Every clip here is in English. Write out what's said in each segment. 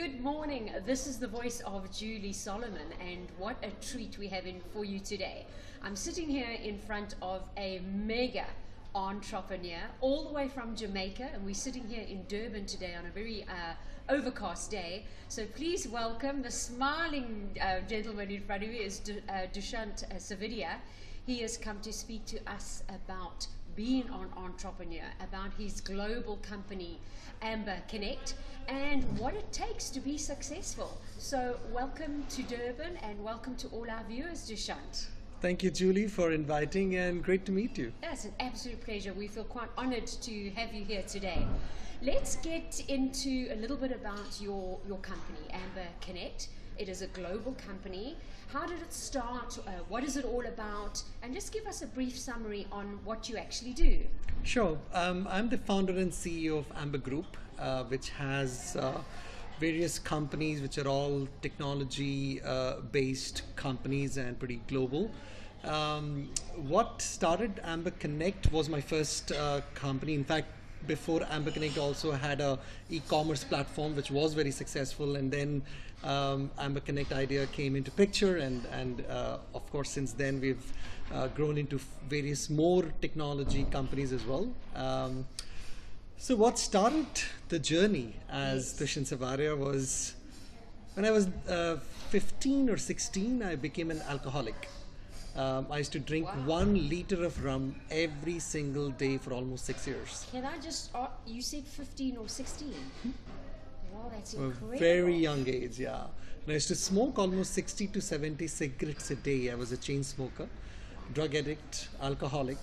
Good morning. This is the voice of Julie Solomon, and what a treat we have in for you today. I'm sitting here in front of a mega entrepreneur all the way from Jamaica, and we're sitting here in Durban today on a very overcast day. So please welcome the smiling gentleman in front of you is Dushyant Savadia. He has come to speak to us about being an entrepreneur, about his global company, Amber Connect, and what it takes to be successful. So welcome to Durban and welcome to all our viewers, Dushyant. Thank you, Julie, for inviting, and great to meet you. It's an absolute pleasure. We feel quite honored to have you here today. Let's get into a little bit about your company, Amber Connect. It is a global company. How did it start? What is it all about? And just give us a brief summary on what you actually do. Sure. I'm the founder and CEO of Amber Group, which has various companies which are all technology-based companies and pretty global. What started Amber Connect was my first company. In fact, before Amber Connect also had a e-commerce platform which was very successful, and then Amber Connect idea came into picture, and of course since then we've grown into various more technology companies as well. So what started the journey as Dushyant Savadia was when I was 15 or 16, I became an alcoholic. I used to drink 1 liter of rum every single day for almost 6 years. Can I just, you said 15 or 16? Wow, that's incredible. A very young age, yeah. And I used to smoke almost 60 to 70 cigarettes a day. I was a chain smoker, drug addict, alcoholic.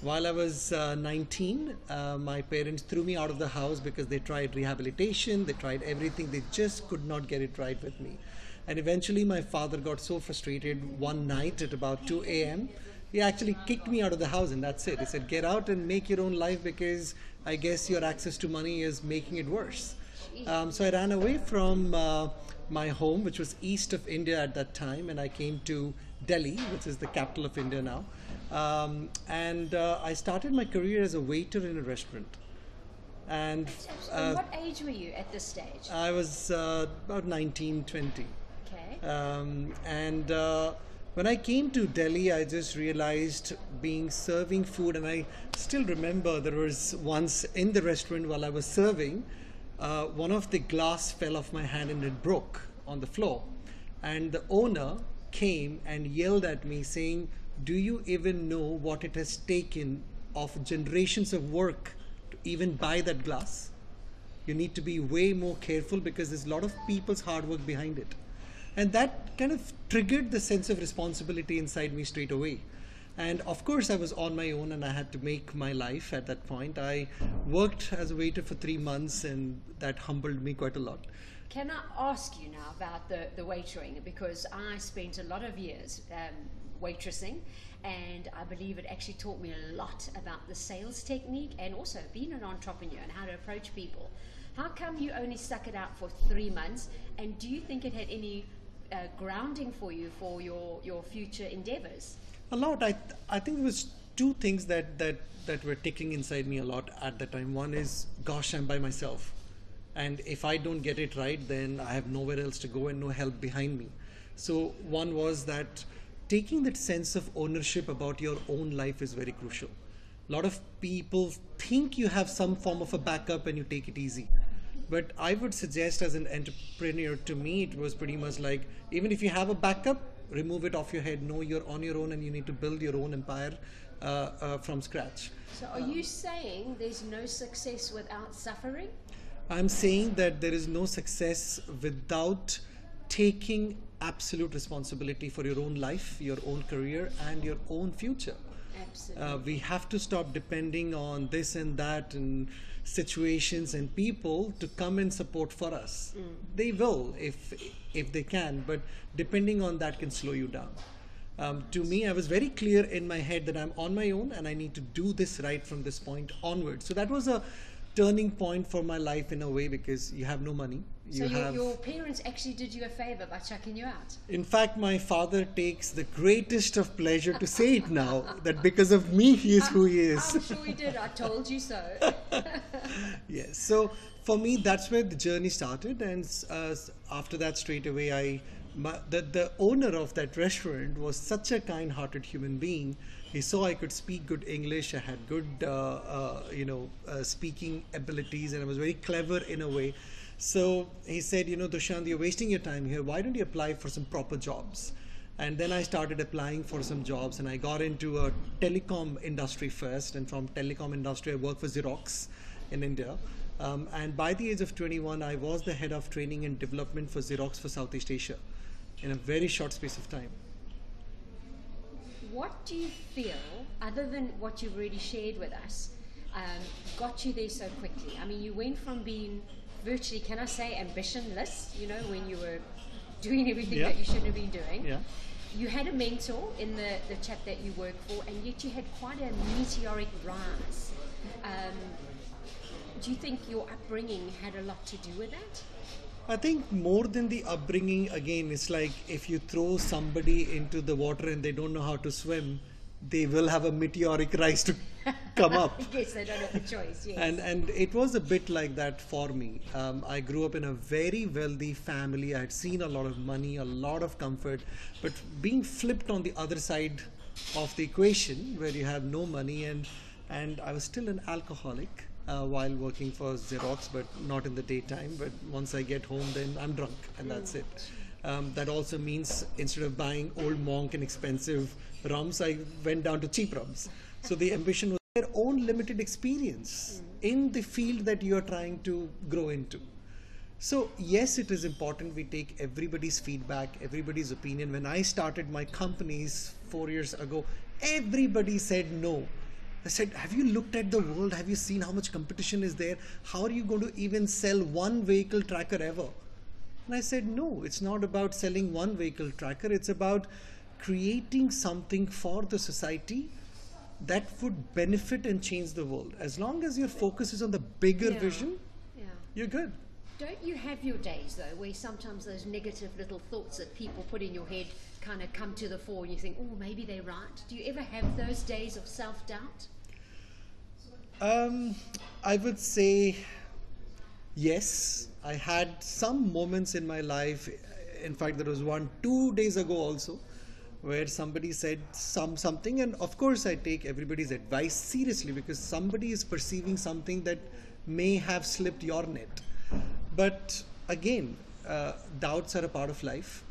While I was 19, my parents threw me out of the house because they tried rehabilitation, they tried everything, they just could not get it right with me. And eventually my father got so frustrated one night at about 2 a.m. He actually kicked me out of the house, and that's it. He said, get out and make your own life, because I guess your access to money is making it worse. So I ran away from my home, which was east of India at that time, and I came to Delhi, which is the capital of India now. I started my career as a waiter in a restaurant. And what age were you at this stage? I was about 19, 20. Okay. When I came to Delhi, I just realized serving food, and I still remember there was once in the restaurant while I was serving, one of the glass fell off my hand and it broke on the floor. And the owner came and yelled at me saying, do you even know what it has taken of generations of work to even buy that glass? You need to be way more careful, because there's a lot of people's hard work behind it. And that kind of triggered the sense of responsibility inside me straight away. And of course I was on my own, and I had to make my life at that point. I worked as a waiter for 3 months, and that humbled me quite a lot. Can I ask you now about the waitering? Because I spent a lot of years waitressing, and I believe it actually taught me a lot about the sales technique and also being an entrepreneur and how to approach people. How come you only stuck it out for 3 months, and do you think it had any grounding for you for your future endeavors? A lot. I think there was 2 things that were ticking inside me a lot at that time. One is, gosh, I'm by myself, and if I don't get it right, then I have nowhere else to go and no help behind me. So one was that taking that sense of ownership about your own life is very crucial. A lot of people think you have some form of a backup and you take it easy. But I would suggest, as an entrepreneur, to me it was pretty much like, even if you have a backup, remove it off your head. Know you're on your own and you need to build your own empire from scratch. So are you saying there's no success without suffering? I'm saying that there is no success without taking absolute responsibility for your own life, your own career, and your own future. Absolutely. We have to stop depending on this and that and situations and people to come and support for us. They will if they can, but depending on that can slow you down. To me, I was very clear in my head that I'm on my own and I need to do this right from this point onwards. So that was a turning point for my life in a way, because you have no money. So your parents actually did you a favor by chucking you out? In fact, my father takes the greatest of pleasure to say it now, that because of me, he is who he is. I'm sure he did. I told you so. Yes. So for me, that's where the journey started. And after that, straight away, the owner of that restaurant was such a kind-hearted human being. He saw I could speak good English. I had good, speaking abilities, and I was very clever in a way. So he said, Dushyant, you're wasting your time here. Why don't you apply for some proper jobs? And then I started applying for some jobs, and I got into a telecom industry first. And from telecom industry, I worked for Xerox in India. And by the age of 21, I was the head of training and development for Xerox for Southeast Asia in a very short space of time. What do you feel, other than what you've already shared with us, got you there so quickly? I mean, you went from being virtually, can I say, ambitionless, when you were doing everything that you shouldn't have been doing. Yeah. You had a mentor in the chap that you work for, and yet you had quite a meteoric rise. Do you think your upbringing had a lot to do with that? I think more than the upbringing, again, it's like if you throw somebody into the water and they don't know how to swim, they will have a meteoric rise to come up. Yes, they don't have a choice, yes. And it was a bit like that for me. I grew up in a very wealthy family. I had seen a lot of money, a lot of comfort, but being flipped on the other side of the equation, where you have no money, and I was still an alcoholic while working for Xerox, but not in the daytime. But once I get home, then I'm drunk, and that's it. That also means instead of buying old monk and expensive rums, I went down to cheap rums. So the ambition was their own limited experience in the field that you are trying to grow into. So yes, it is important we take everybody's feedback, everybody's opinion. When I started my companies 4 years ago, everybody said no. I said, have you looked at the world? Have you seen how much competition is there? How are you going to even sell one vehicle tracker ever? And I said, no, it's not about selling one vehicle tracker. It's about creating something for the society that would benefit and change the world. As long as your focus is on the bigger vision, you're good. Don't you have your days, though, where sometimes those negative little thoughts that people put in your head kind of come to the fore and you think, oh, maybe they're right? Do you ever have those days of self-doubt? I would say yes. I had some moments in my life. In fact, there was one 2 days ago also, where somebody said something, and of course I take everybody's advice seriously, because somebody is perceiving something that may have slipped your net. But again, doubts are a part of life.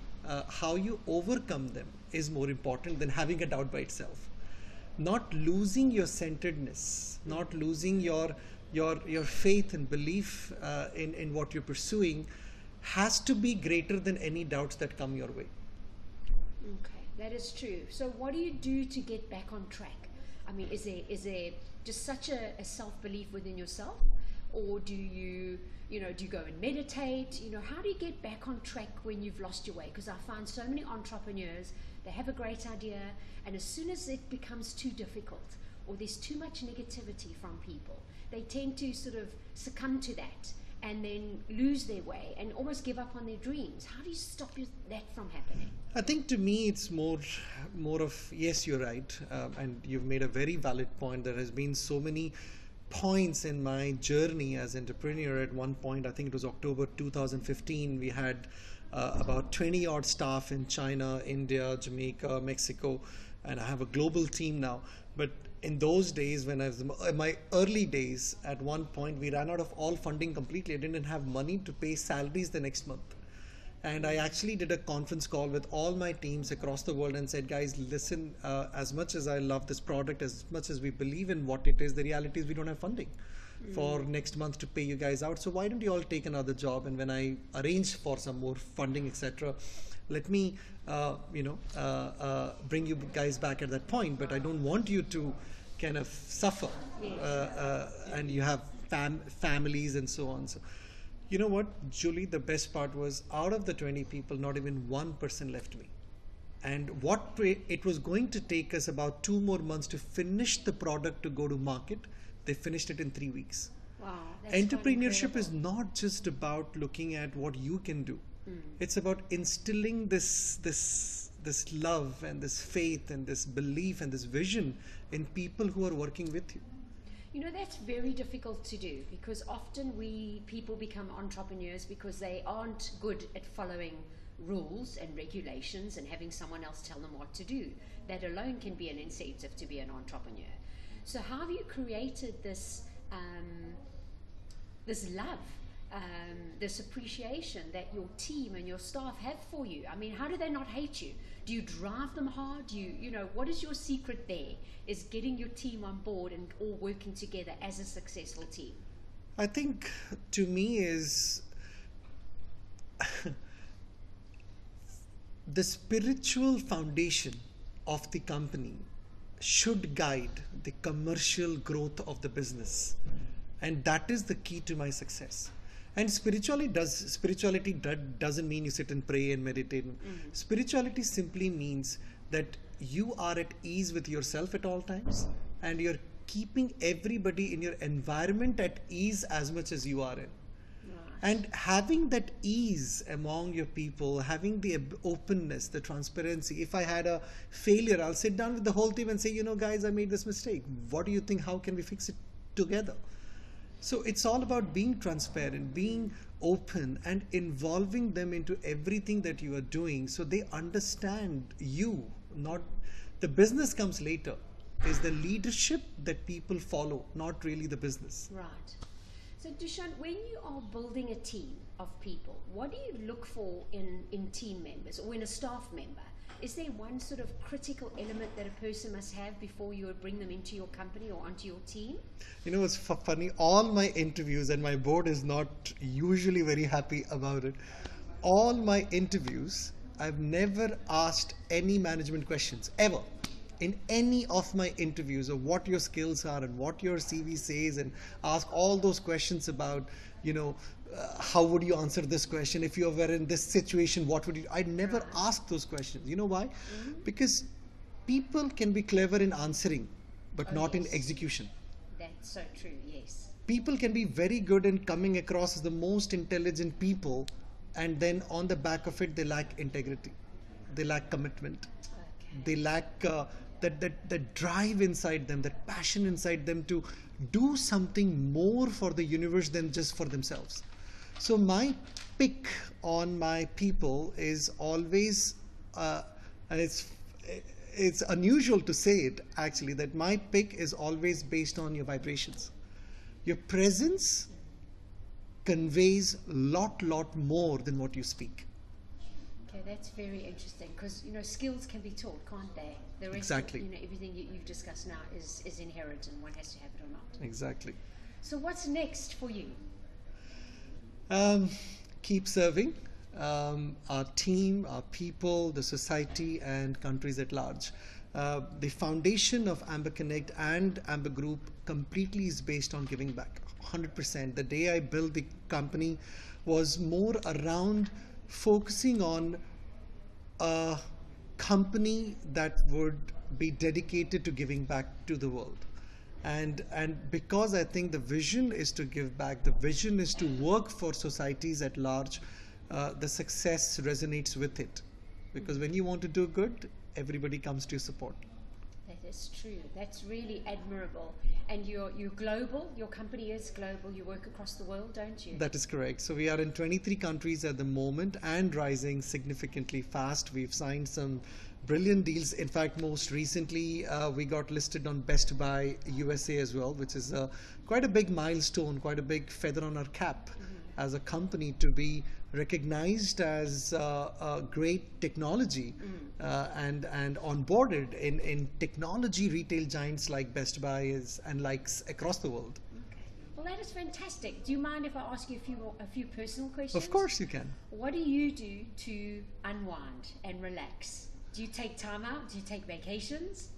How you overcome them is more important than having a doubt by itself. Not losing your centeredness, not losing your faith and belief in what you're pursuing has to be greater than any doubts that come your way. Okay, that is true. So what do you do to get back on track? I mean, is there just such a self-belief within yourself, or do you go and meditate? How do you get back on track when you've lost your way? Because I find so many entrepreneurs, they have a great idea, and as soon as it becomes too difficult or there's too much negativity from people, they tend to sort of succumb to that and then lose their way and almost give up on their dreams. How do you stop that from happening? I think to me it's more of, yes, you're right, and you've made a very valid point. There has been so many points in my journey as entrepreneur. At one point, I think it was October 2015, we had about 20 odd staff in China, India, Jamaica, Mexico, and I have a global team now. But in those days, when I was in my early days, at one point we ran out of all funding completely. I didn't have money to pay salaries the next month. And I actually did a conference call with all my teams across the world and said, guys, listen, as much as I love this product, as much as we believe in what it is, the reality is we don't have funding for next month to pay you guys out. So why don't you all take another job? And when I arrange for some more funding, etc., let me, bring you guys back at that point. But I don't want you to kind of suffer, and you have families and so on. So, you know what, Julie, the best part was, out of the 20 people, not even one person left me. And it was going to take us about 2 more months to finish the product to go to market. They finished it in 3 weeks. Wow. Wow, that's Entrepreneurship quite is not just about looking at what you can do. It's about instilling this love and this faith and this belief and this vision in people who are working with you. You know, that's very difficult to do, because often people become entrepreneurs because they aren't good at following rules and regulations and having someone else tell them what to do. That alone can be an incentive to be an entrepreneur. So how have you created this this love, this appreciation that your team and your staff have for you? I mean, how do they not hate you? Do you drive them hard? You know, what is your secret there? Is getting your team on board and all working together as a successful team? I think to me is the spiritual foundation of the company should guide the commercial growth of the business, and that is the key to my success. And spirituality doesn't mean you sit and pray and meditate. Spirituality simply means that you are at ease with yourself at all times, and you're keeping everybody in your environment at ease as much as you are in. And having that ease among your people, having the openness, the transparency. If I had a failure, I'll sit down with the whole team and say, you know, guys, I made this mistake. What do you think? How can we fix it together? So it's all about being transparent, being open, and involving them into everything that you are doing, so they understand you. Not the business comes later. Is the leadership that people follow, not really the business. Right. So Dushyant, when you are building a team of people, what do you look for in team members or in a staff member? Is there one sort of critical element that a person must have before you would bring them into your company or onto your team? You know, it's funny, all my interviews, and my board is not usually very happy about it, all my interviews, I've never asked any management questions, ever. In any of my interviews of what your skills are and what your CV says, and ask all those questions about, you know, how would you answer this question? If you were in this situation, what would you? I never ask those questions. You know why? Because people can be clever in answering, but not in execution. That's so true, yes. People can be very good in coming across as the most intelligent people, and then on the back of it, they lack integrity. They lack commitment. They lack that drive inside them, that passion inside them to do something more for the universe than just for themselves. So my pick on my people is always, and it's unusual to say it actually, that my pick is always based on your vibrations. Your presence conveys lot more than what you speak. Okay, that's very interesting, because you know, skills can be taught, can't they? The rest Exactly. of, you know, everything you've discussed now is inherent, and one has to have it or not. Exactly. So what's next for you? Keep serving our team, our people, the society, and countries at large. The foundation of Amber Connect and Amber Group completely is based on giving back, 100%. The day I built the company was more around focusing on a company that would be dedicated to giving back to the world. And because I think the vision is to give back, the vision is to work for societies at large, the success resonates with it. Because when you want to do good, everybody comes to your support. That is true. That's really admirable. And you're global. Your company is global. You work across the world, don't you? That is correct. So we are in 23 countries at the moment and rising significantly fast. We've signed some brilliant deals. In fact, most recently we got listed on Best Buy USA as well, which is quite a big milestone, quite a big feather on our cap as a company to be recognized as a great technology and onboarded in technology retail giants like Best Buy and likes across the world. Okay. Well, that is fantastic. Do you mind if I ask you a few personal questions? Of course you can. What do you do to unwind and relax? Do you take time out? Do you take vacations?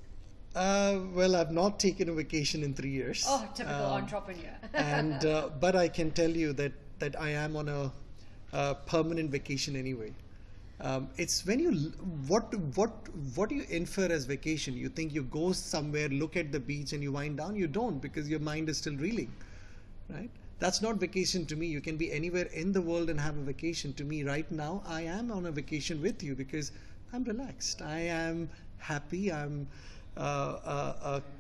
Well, I've not taken a vacation in 3 years. Oh, typical entrepreneur. But I can tell you that I am on a permanent vacation anyway. It's when you what do you infer as vacation? You think you go somewhere, look at the beach, and you wind down? You don't, because your mind is still reeling. right? That's not vacation to me. You can be anywhere in the world and have a vacation. To me, right now, I am on a vacation with you because I'm relaxed. I am happy. I'm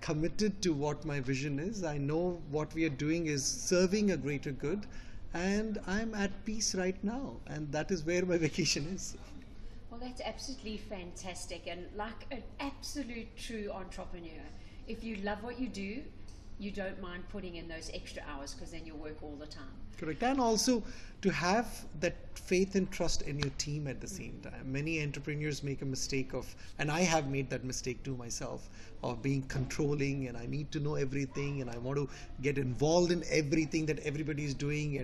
committed to what my vision is. I know what we are doing is serving a greater good, and I'm at peace right now. And that is where my vacation is. Well, that's absolutely fantastic. And like an absolute true entrepreneur, if you love what you do, you don't mind putting in those extra hours because then you'll work all the time. Correct. And also to have that faith and trust in your team at the same time. Many entrepreneurs make a mistake of, and I have made that mistake too myself, of being controlling, and I need to know everything and I want to get involved in everything that everybody is doing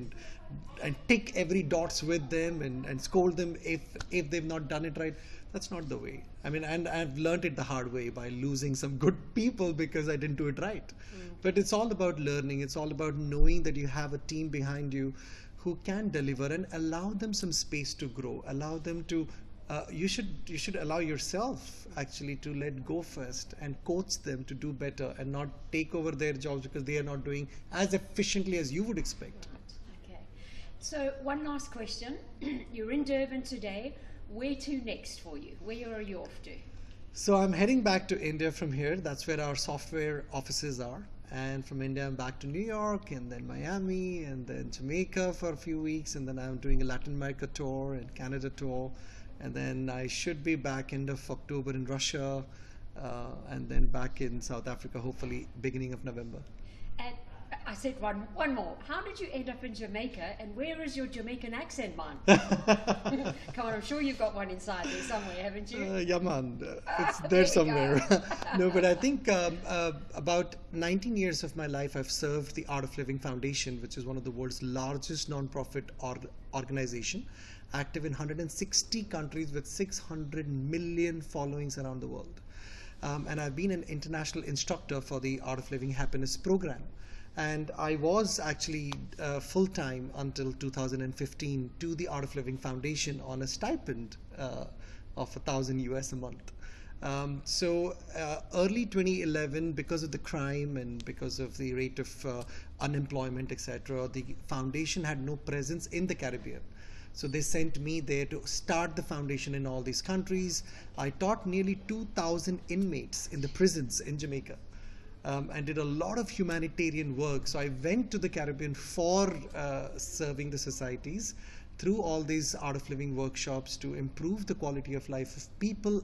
and tick every dots with them and scold them if they've not done it right. That's not the way. I mean, and I've learned it the hard way by losing some good people because I didn't do it right. But it's all about learning. It's all about knowing that you have a team behind you who can deliver, and allow them some space to grow. Allow them to, you should allow yourself actually to let go first and coach them to do better and not take over their jobs because they are not doing as efficiently as you would expect. Okay. So one last question. You're in Durban today. Where to next for you? Where are you off to? So I'm heading back to India from here. That's where our software offices are. And from India, I'm back to New York, and then Miami, and then Jamaica for a few weeks. And then I'm doing a Latin America tour and Canada tour. And then I should be back end of October in Russia, and then back in South Africa, hopefully beginning of November. And I said one more. How did you end up in Jamaica, and where is your Jamaican accent, man? Come on, I'm sure you've got one inside there somewhere, haven't you? Yeah, man. It's there somewhere. No, but I think about 19 years of my life, I've served the Art of Living Foundation, which is one of the world's largest non-profit organization, active in 160 countries with 600 million followings around the world. And I've been an international instructor for the Art of Living Happiness program. And I was actually full-time until 2015 to the Art of Living Foundation on a stipend of $1,000 a month. So early 2011, because of the crime and because of the rate of unemployment, etc., the foundation had no presence in the Caribbean. So they sent me there to start the foundation in all these countries. I taught nearly 2,000 inmates in the prisons in Jamaica. And did a lot of humanitarian work. So I went to the Caribbean for serving the societies through all these Art of Living workshops to improve the quality of life of people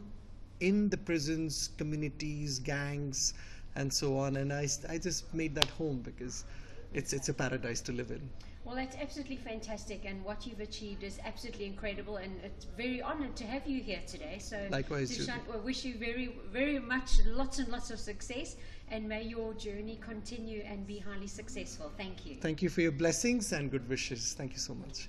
in the prisons, communities, gangs, and so on. And I just made that home because it's a paradise to live in. Well, that's absolutely fantastic, and what you've achieved is absolutely incredible, and it's very honoured to have you here today. So, likewise, Dushyant, we wish you very, very much lots and lots of success, and may your journey continue and be highly successful. Thank you. Thank you for your blessings and good wishes. Thank you so much.